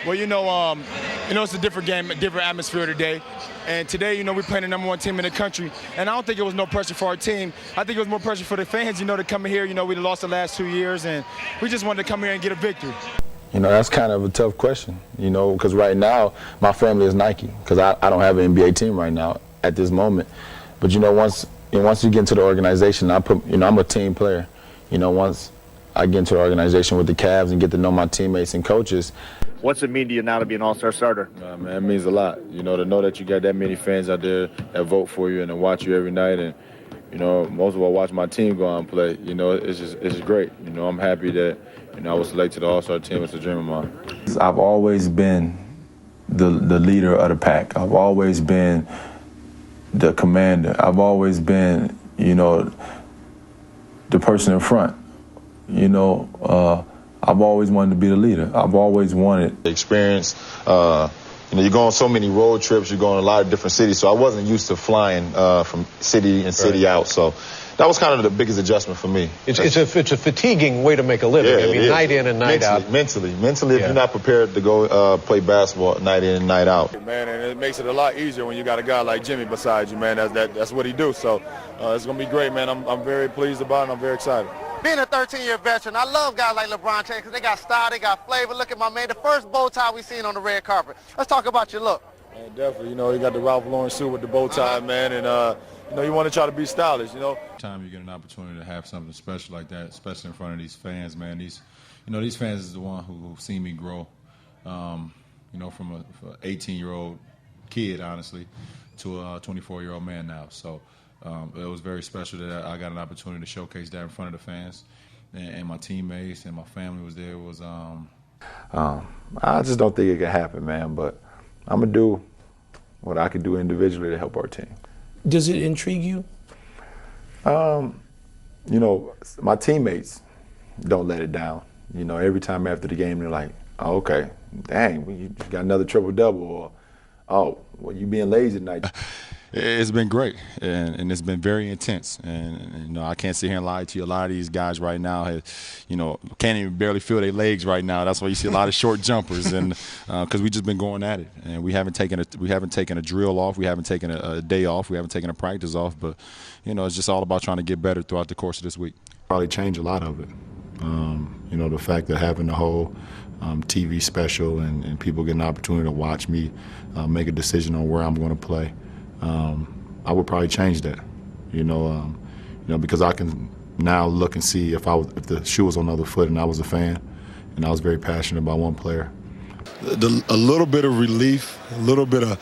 Well, it's a different game, a different atmosphere today. And today, we're playing the #1 team in the country. And I don't think it was no pressure for our team. I think it was more pressure for the fans, to come in here. We lost the last 2 years, and we just wanted to come here and get a victory. That's kind of a tough question, because right now my family is Nike, because I don't have an NBA team right now at this moment. But once you get into the organization, I'm a team player. Once I get into the organization with the Cavs and get to know my teammates and coaches. What's it mean to you now to be an all-star starter? Man, it means a lot. To know that you got that many fans out there that vote for you and to watch you every night, and most of all watch my team go out and play. It's just great. I'm happy that I was selected to the all-star team. It's a dream of mine. I've always been the leader of the pack. I've always been the commander. I've always been, the person in front. I've always wanted to be the leader. I've always wanted experience. You go on so many road trips. You go in a lot of different cities. So I wasn't used to flying from city and city out. So that was kind of the biggest adjustment for me. It's a fatiguing way to make a living. Yeah, night in and night out. Mentally, if you're not prepared to go play basketball night in and night out. Man, and it makes it a lot easier when you got a guy like Jimmy beside you, man. That's what he do. So it's gonna be great, man. I'm very pleased about it. I'm very excited. Being a 13-year veteran, I love guys like LeBron James because they got style, they got flavor. Look at my man, the first bow tie we seen on the red carpet. Let's talk about your look. Man, definitely, you got the Ralph Lauren suit with the bow tie, man, and you want to try to be stylish, Time you get an opportunity to have something special like that, especially in front of these fans, man. These fans is the one who've seen me grow, from an 18-year-old kid, honestly, to a 24-year-old man now. So. It was very special that I got an opportunity to showcase that in front of the fans, and my teammates and my family was there. It was. I just don't think it can happen, man. But I'm gonna do what I can do individually to help our team. Does it intrigue you? My teammates don't let it down. Every time after the game, they're like, "Oh, okay, dang, you got another triple-double," or "Oh, well, you being lazy tonight." It's been great, and it's been very intense. And I can't sit here and lie to you. A lot of these guys right now can't even barely feel their legs right now. That's why you see a lot of short jumpers, and because we just been going at it, and we haven't taken a drill off, we haven't taken a day off, we haven't taken a practice off. But it's just all about trying to get better throughout the course of this week. Probably change a lot of it. The fact that having the whole TV special and people getting an opportunity to watch me make a decision on where I'm going to play. I would probably change that, because I can now look and see if the shoe was on the other foot and I was a fan and I was very passionate about one player. A little bit of relief, a little bit of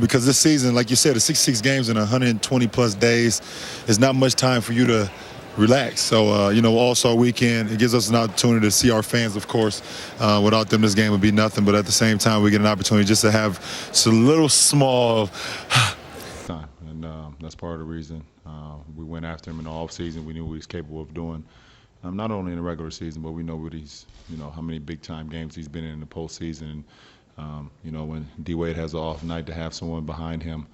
because this season, like you said, the 66 games in 120 plus days is not much time for you to relax. So, All-Star Weekend, it gives us an opportunity to see our fans, of course. Without them, this game would be nothing. But at the same time, we get an opportunity just to have some little small time. And that's part of the reason we went after him in the offseason. We knew what he was capable of doing, not only in the regular season, but we know what how many big-time games he's been in the postseason. When D-Wade has an off night, to have someone behind him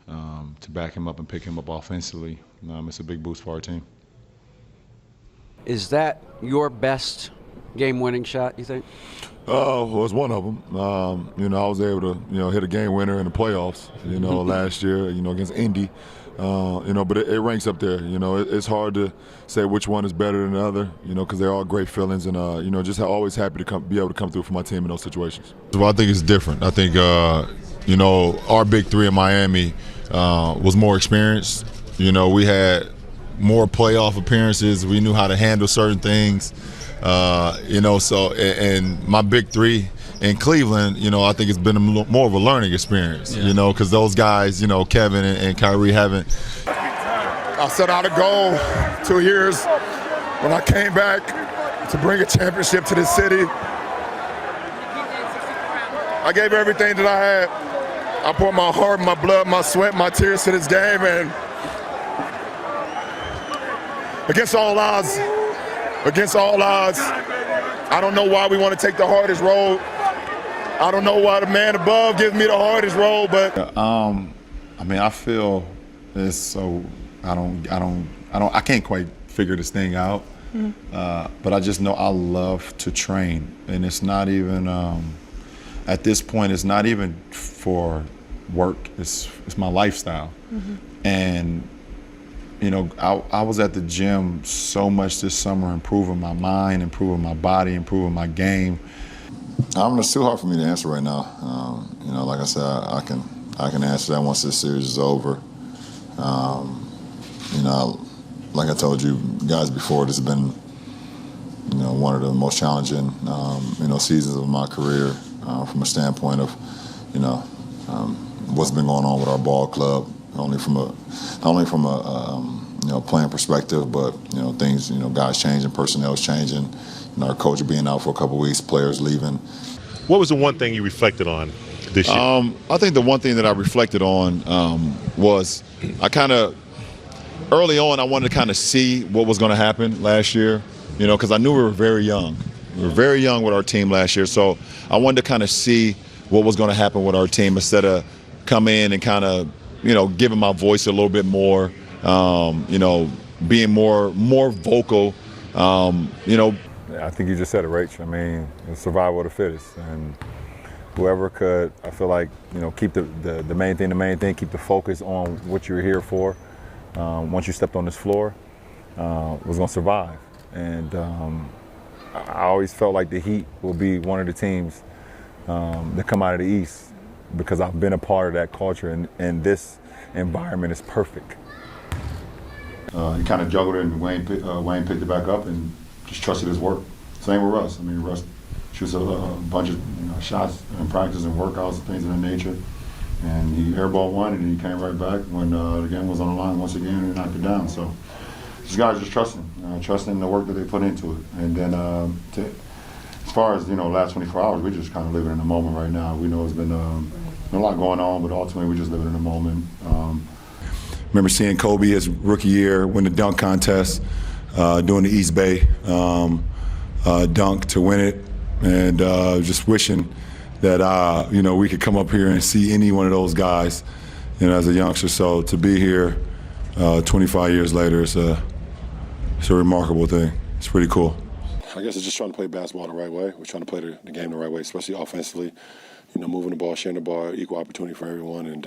to back him up and pick him up offensively, it's a big boost for our team. Is that your best game-winning shot, you think? Well, it's one of them. I was able to, hit a game winner in the playoffs, last year, against Indy. But it ranks up there. It's hard to say which one is better than the other, because they're all great feelings, and just always happy to be able to come through for my team in those situations. Well, I think it's different. I think our big three in Miami was more experienced. We had more playoff appearances. We knew how to handle certain things. So and my big three in Cleveland, I think it's been more of a learning experience, because those guys, Kevin and Kyrie haven't. I set out a goal 2 years when I came back to bring a championship to this city. I gave everything that I had. I poured my heart, my blood, my sweat, my tears to this game, and against all odds, I don't know why we want to take the hardest road. I don't know why the man above gives me the hardest road, but I feel it's so I can't quite figure this thing out. But I just know I love to train, and it's not even at this point. It's not even for work. It's my lifestyle, and you know, I was at the gym so much this summer, improving my mind, improving my body, improving my game. It's too hard for me to answer right now. You know, like I said, I can answer that once this series is over. You know, like I told you guys before, this has been, you know, one of the most challenging, you know, seasons of my career from a standpoint of, you know, what's been going on with our ball club, not only from a you know, playing perspective, but, you know, things, you know, guys changing, personnel's changing, you know, our coach being out for a couple of weeks, players leaving. What was the one thing you reflected on this year? I think the one thing that I reflected on was I kind of, early on, I wanted to kind of see what was going to happen last year, you know, because I knew we were very young. We were very young with our team last year, so I wanted to kind of see what was going to happen with our team instead of come in and kind of, you know, giving my voice a little bit more, you know, being more vocal, you know. I think you just said it, Rach. I mean, it's survival of the fittest, and whoever could, I feel like, you know, keep the main thing, keep the focus on what you're here for. Once you stepped on this floor, was going to survive. And I always felt like the Heat will be one of the teams that come out of the East because I've been a part of that culture, and this environment is perfect. He kind of juggled it, and Wayne picked it back up and just trusted his work. Same with Russ. I mean, Russ shoots a bunch of, you know, shots in practice and workouts and things of that nature. And he airballed one, and he came right back when the game was on the line once again, and he knocked it down. So these guys just trusting the work that they put into it. And then as far as, you know, last 24 hours, we're just kind of living in the moment right now. We know it's been a lot going on, but ultimately we're just living in the moment. Remember seeing Kobe his rookie year win the dunk contest, doing the East Bay dunk to win it, and just wishing that you know, we could come up here and see any one of those guys, you know, as a youngster. So to be here 25 years later, it's a remarkable thing. It's pretty cool. I guess it's just trying to play basketball the right way. We're trying to play the game the right way, especially offensively. You know, moving the ball, sharing the ball, equal opportunity for everyone, and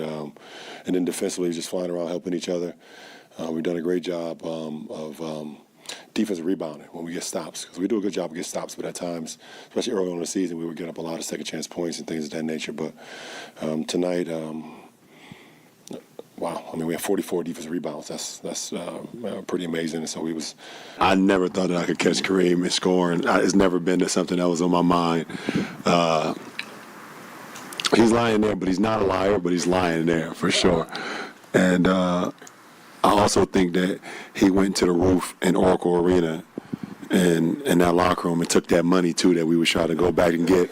then defensively, just flying around, helping each other. We've done a great job of defensive rebounding when we get stops, because we do a good job of getting stops, but at times, especially early on in the season, we would get up a lot of second chance points and things of that nature. But tonight, wow, I mean, we have 44 defensive rebounds. That's pretty amazing. And so I never thought that I could catch Kareem in scoring. It's never been something that was on my mind. He's lying there, but he's not a liar, but he's lying there for sure. And I also think that he went to the roof in Oracle Arena and in that locker room and took that money, too, that we were trying to go back and get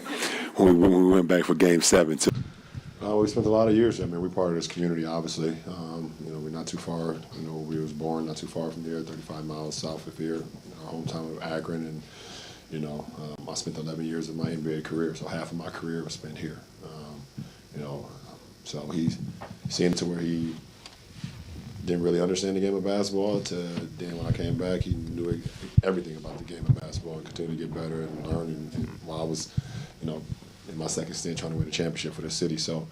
when we went back for Game 7, too. We spent a lot of years there. I mean, we're part of this community, obviously. You know, we're not too far. You know, we was born not too far from here, 35 miles south of here, our hometown of Akron. And, you know, I spent 11 years of my NBA career, so half of my career was spent here. You know, so he's seeing to where he didn't really understand the game of basketball. To then when I came back, he knew everything about the game of basketball and continued to get better and learn. And while I was, you know, in my second stint trying to win a championship for the city, so